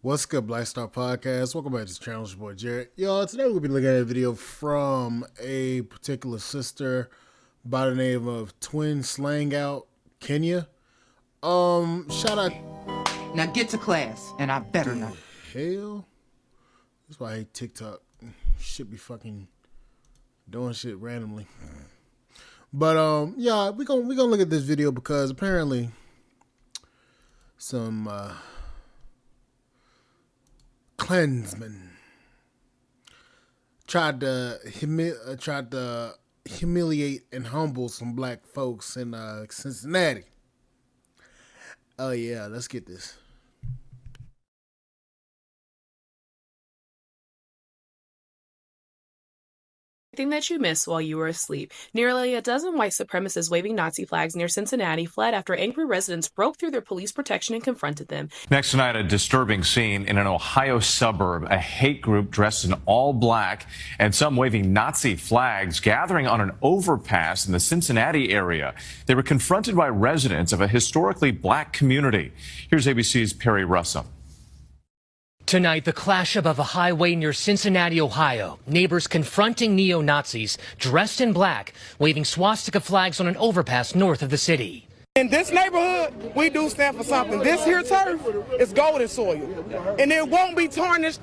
What's good, Black Star Podcast? Welcome back to the channel. It's your boy Jarrett. Yo, today we'll be looking at a video from a particular sister by the name of Twin Slang Out Kenya. Shout out. Now get to class, and I better not. Hell, that's why I hate TikTok. Shit be fucking doing shit randomly. But yeah, we gonna look at this video because apparently some Klansmen tried to humiliate and humble some black folks in Cincinnati. Oh yeah, let's get this. Thing that you missed while you were asleep. Nearly a dozen white supremacists waving Nazi flags near Cincinnati fled after angry residents broke through their police protection and confronted them. Next tonight, a disturbing scene in an Ohio suburb. A hate group dressed in all black and some waving Nazi flags gathering on an overpass in the Cincinnati area. They were confronted by residents of a historically black community. Here's ABC's Perry Russell. Tonight, the clash above a highway near Cincinnati, Ohio. Neighbors confronting neo-Nazis dressed in black, waving swastika flags on an overpass north of the city. In this neighborhood, we do stand for something. This here turf is golden soil, and it won't be tarnished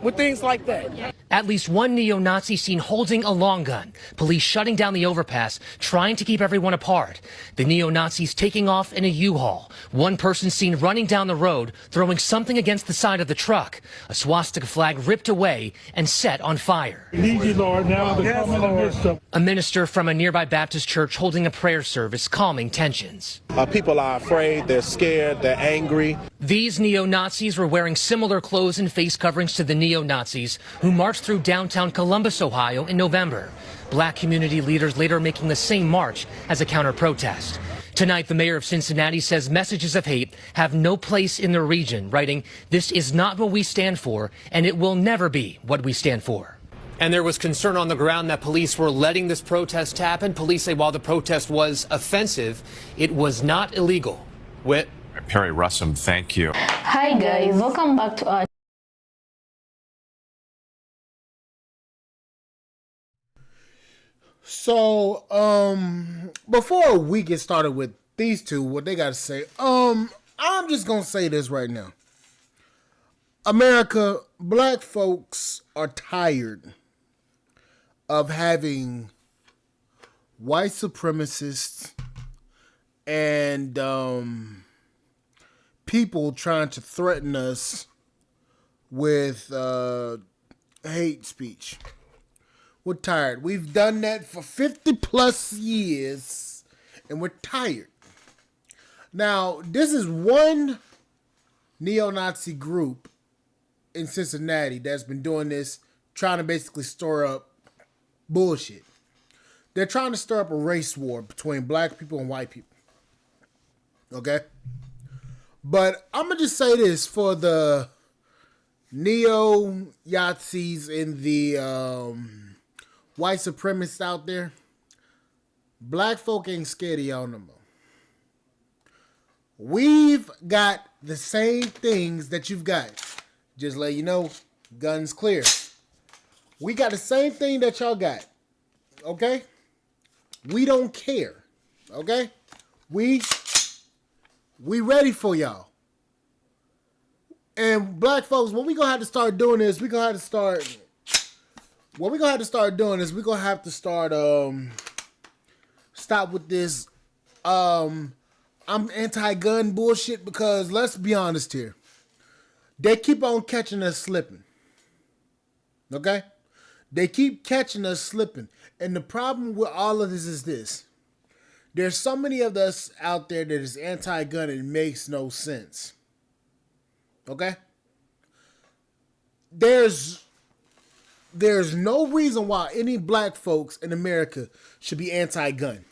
with things like that. At least one neo-Nazi seen holding a long gun. Police shutting down the overpass, trying to keep everyone apart. The neo-Nazis taking off in a U-Haul. One person seen running down the road, throwing something against the side of the truck. A swastika flag ripped away and set on fire. Need you, Lord, now to come in the midst of. A minister from a nearby Baptist church holding a prayer service, calming tensions. People are afraid, they're scared, they're angry. These neo-Nazis were wearing similar clothes and face coverings to the neo-Nazis who marched through downtown Columbus, Ohio in November. Black community leaders later making the same march as a counter-protest. Tonight, the mayor of Cincinnati says messages of hate have no place in the region, writing, "This is not what we stand for, and it will never be what we stand for." And there was concern on the ground that police were letting this protest happen. Police say while the protest was offensive, it was not illegal. Whit. Perry Russell, thank you. Hi guys, welcome back to our So, before we get started with these two, what they got to say, I'm just going to say this right now. America, black folks are tired of having white supremacists and people trying to threaten us with hate speech. We're tired. We've done that for 50 plus years, and we're tired. Now, this is one neo-Nazi group in Cincinnati that's been doing this, trying to basically stir up bullshit. They're trying to stir up a race war between black people and white people. Okay? But I'm going to just say this for the neo-Yazis and the white supremacists out there. Black folk ain't scared of y'all no more. We've got the same things that you've got. Just let you know, guns clear. We got the same thing that y'all got. Okay? We don't care. Okay? We ready for y'all. And black folks, what we gonna have to start doing is we're gonna have to start stop with this I'm anti-gun bullshit, because let's be honest here. They keep on catching us slipping. Okay? They keep catching us slipping. And the problem with all of this is this. There's so many of us out there that is anti-gun, it makes no sense. Okay? There's no reason why any black folks in America should be anti-gun.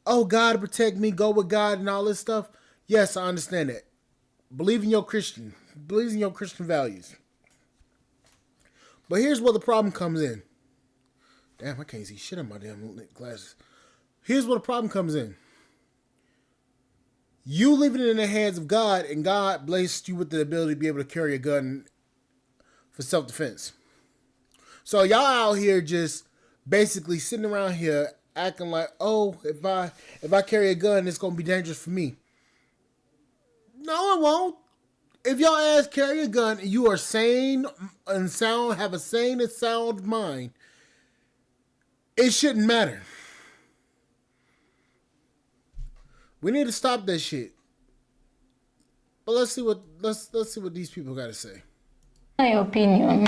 Oh, God protect me, go with God and all this stuff. Yes, I understand that. Believe in your Christian values. But here's where the problem comes in. Damn, I can't see shit on my damn glasses. Here's where the problem comes in. You leave it in the hands of God, and God blessed you with the ability to be able to carry a gun for self-defense. So y'all out here just basically sitting around here acting like, oh, if I carry a gun, it's gonna be dangerous for me. No, it won't. If y'all ass carry a gun and you are sane and sound, have a sane and sound mind, it shouldn't matter. We need to stop that shit. But let's see what these people got to say. My opinion.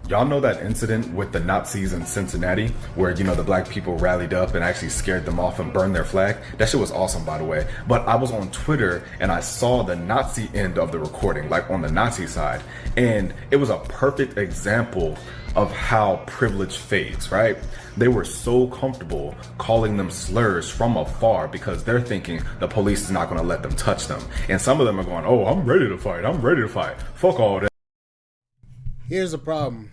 Y'all know that incident with the Nazis in Cincinnati where, the black people rallied up and actually scared them off and burned their flag? That shit was awesome, by the way. But I was on Twitter and I saw the Nazi end of the recording, like on the Nazi side. And it was a perfect example of how privilege fades, right? They were so comfortable calling them slurs from afar because they're thinking the police is not going to let them touch them. And some of them are going, oh, I'm ready to fight. I'm ready to fight. Fuck all that. Here's the problem.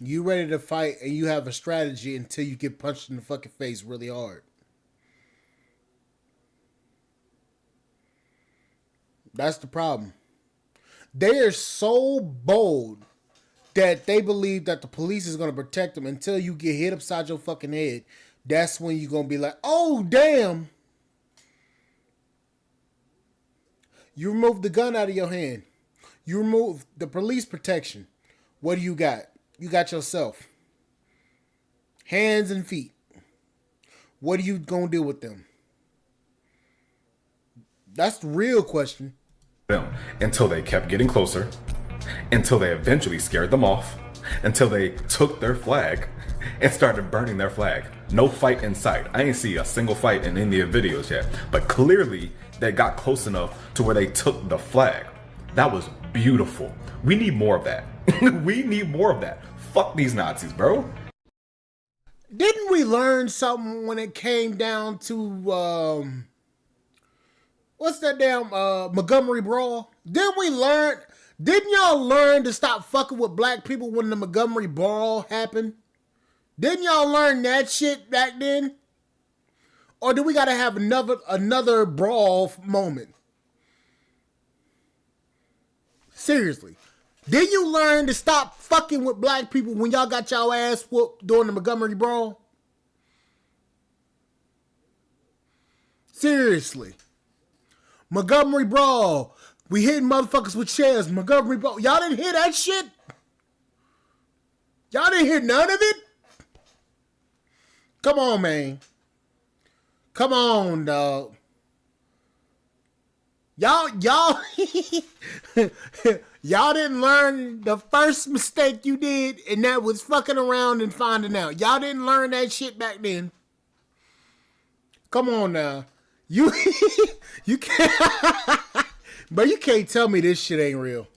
You ready to fight and you have a strategy until you get punched in the fucking face really hard. That's the problem. They are so bold that they believe that the police is going to protect them until you get hit upside your fucking head. That's when you're going to be like, oh, damn. You remove the gun out of your hand. You remove the police protection. What do you got? You got yourself. Hands and feet. What are you going to do with them? That's the real question. Until they kept getting closer, until they eventually scared them off, until they took their flag and started burning their flag. No fight in sight. I ain't see a single fight in any of the videos yet, but clearly they got close enough to where they took the flag. That was beautiful. We need more of that. We need more of that. Fuck these Nazis, bro. Didn't we learn something when it came down to what's that damn Montgomery Brawl? Didn't y'all learn to stop fucking with black people when the Montgomery Brawl happened? Didn't y'all learn that shit back then? Or do we gotta have another brawl moment? Seriously. Did you learn to stop fucking with black people when y'all got y'all ass whooped during the Montgomery Brawl? Seriously. Montgomery Brawl. We hitting motherfuckers with chairs. Montgomery Brawl. Y'all didn't hear that shit? Y'all didn't hear none of it? Come on, man. Come on, dog. Y'all y'all didn't learn the first mistake you did, and that was fucking around and finding out. Y'all didn't learn that shit back then. Come on now. You can't but you can't tell me this shit ain't real.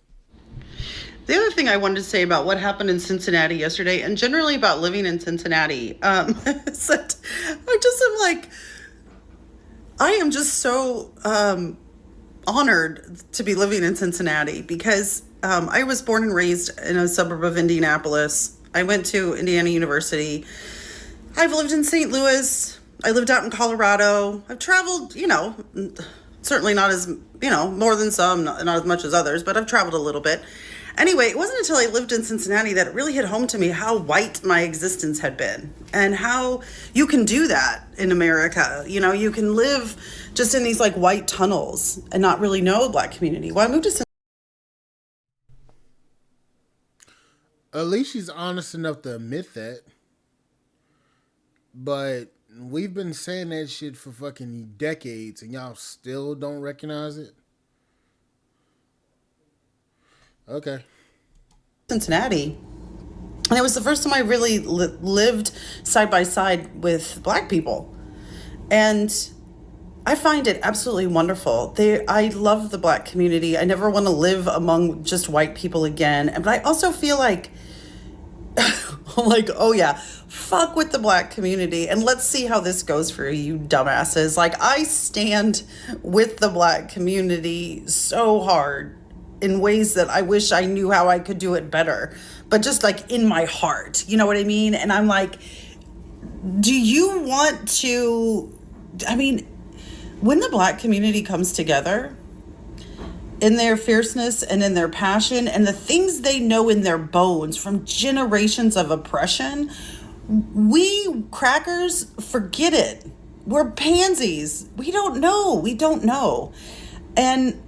The other thing I wanted to say about what happened in Cincinnati yesterday, and generally about living in Cincinnati, is that I am just so honored to be living in Cincinnati because I was born and raised in a suburb of Indianapolis. I went to Indiana University. I've lived in St. Louis. I lived out in Colorado. I've traveled, certainly not as, more than some, not as much as others, but I've traveled a little bit. Anyway, it wasn't until I lived in Cincinnati that it really hit home to me how white my existence had been and how you can do that in America. You can live just in these white tunnels and not really know the black community. Well, I moved to Cincinnati. At least she's honest enough to admit that. But we've been saying that shit for fucking decades and y'all still don't recognize it? Okay. Cincinnati. And it was the first time I really lived side by side with black people. And I find it absolutely wonderful. I love the black community. I never want to live among just white people again. But I also feel like, oh yeah, fuck with the black community and let's see how this goes for you dumbasses. I stand with the black community so hard in ways that I wish I knew how I could do it better, but just in my heart, you know what I mean? And I'm like, do you want to, when the Black community comes together in their fierceness and in their passion and the things they know in their bones from generations of oppression, we crackers forget it. We're pansies. We don't know. And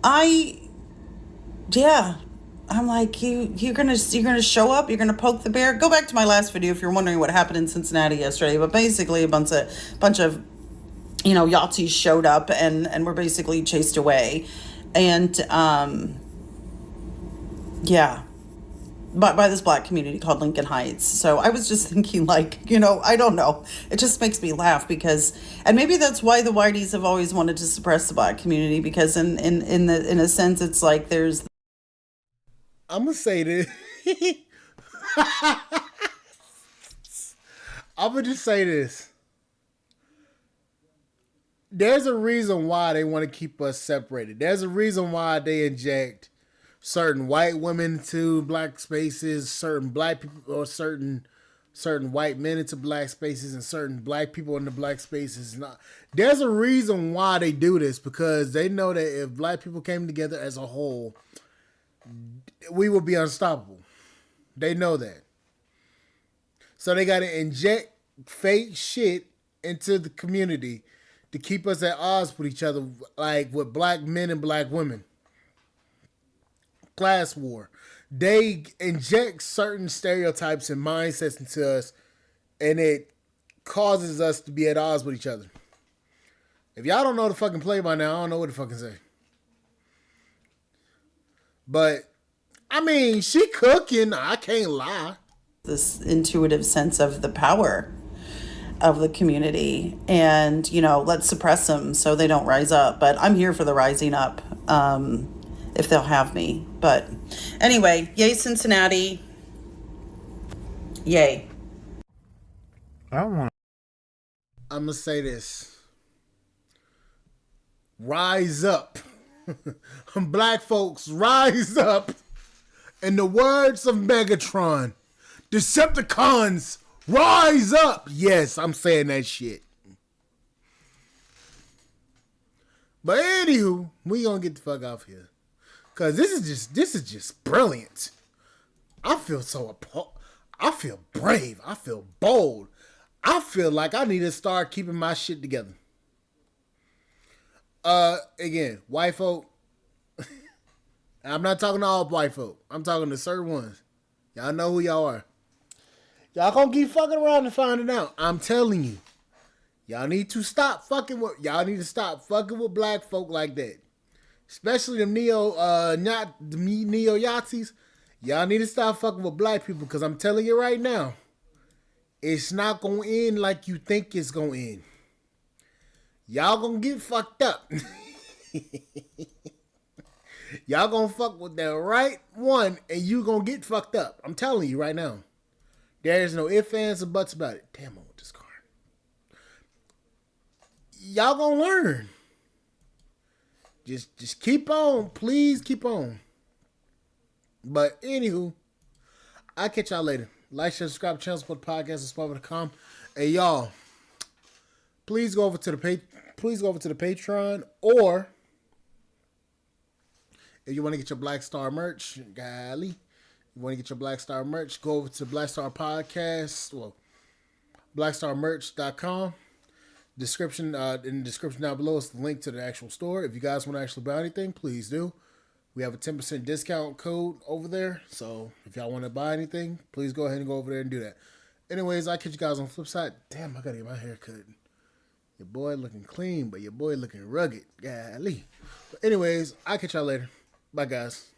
I'm like, you're gonna show up, you're gonna poke the bear. Go back to my last video if you're wondering what happened in Cincinnati yesterday. But basically a bunch of Yahtzees showed up and were basically chased away. And by this Black community called Lincoln Heights. So I was just thinking, like, I don't know. It just makes me laugh and maybe that's why the whiteys have always wanted to suppress the Black community, because in a sense it's like there's. I'm gonna say this. I'm gonna just say this. There's a reason why they want to keep us separated. There's a reason why they inject certain white women into Black spaces, certain Black people, or certain white men into Black spaces, and certain Black people into Black spaces. There's a reason why they do this, because they know that if Black people came together as a whole, we would be unstoppable. They know that. So they got to inject fake shit into the community to keep us at odds with each other, like with Black men and Black women. Class war. They inject certain stereotypes and mindsets into us, and it causes us to be at odds with each other. If y'all don't know the fucking play by now, I don't know what to fucking say. But, I mean, she cooking, I can't lie. This intuitive sense of the power of the community, and let's suppress them so they don't rise up. But I'm here for the rising up, if they'll have me. But anyway, yay Cincinnati, yay. I'm gonna say this: rise up. Black folks, rise up. In the words of Megatron, Decepticons, rise up! Yes, I'm saying that shit. But anywho, we gonna get the fuck off here, cause this is just brilliant. I feel so appalled. I feel brave. I feel bold. I feel like I need to start keeping my shit together. Again, white folk. I'm not talking to all white folk. I'm talking to certain ones. Y'all know who y'all are. Y'all gonna keep fucking around and finding out. I'm telling you. Y'all need to stop fucking with Black folk like that. Especially them neo Yahtzees. Y'all need to stop fucking with Black people, because I'm telling you right now, it's not gonna end like you think it's gonna end. Y'all gonna get fucked up. Y'all gonna fuck with the right one, and you gonna get fucked up. I'm telling you right now. There's no ifs, ands, or buts about it. Damn, I want this car. Y'all gonna learn. Just keep on. Please keep on. But anywho, I'll catch y'all later. Like, share, subscribe to the channel, support the podcast, support.com. Hey y'all, please go over to the Patreon, or if you want to get your Black Star merch, golly, you want to get your Black Star merch, go over to Black Star Podcast, well, blackstarmerch.com. Description, in the description down below is the link to the actual store. If you guys want to actually buy anything, please do. We have a 10% discount code over there. So if y'all want to buy anything, please go ahead and go over there and do that. Anyways, I'll catch you guys on the flip side. Damn, I got to get my hair cut. Your boy looking clean, but your boy looking rugged. Golly. But anyways, I'll catch y'all later. Bye, guys.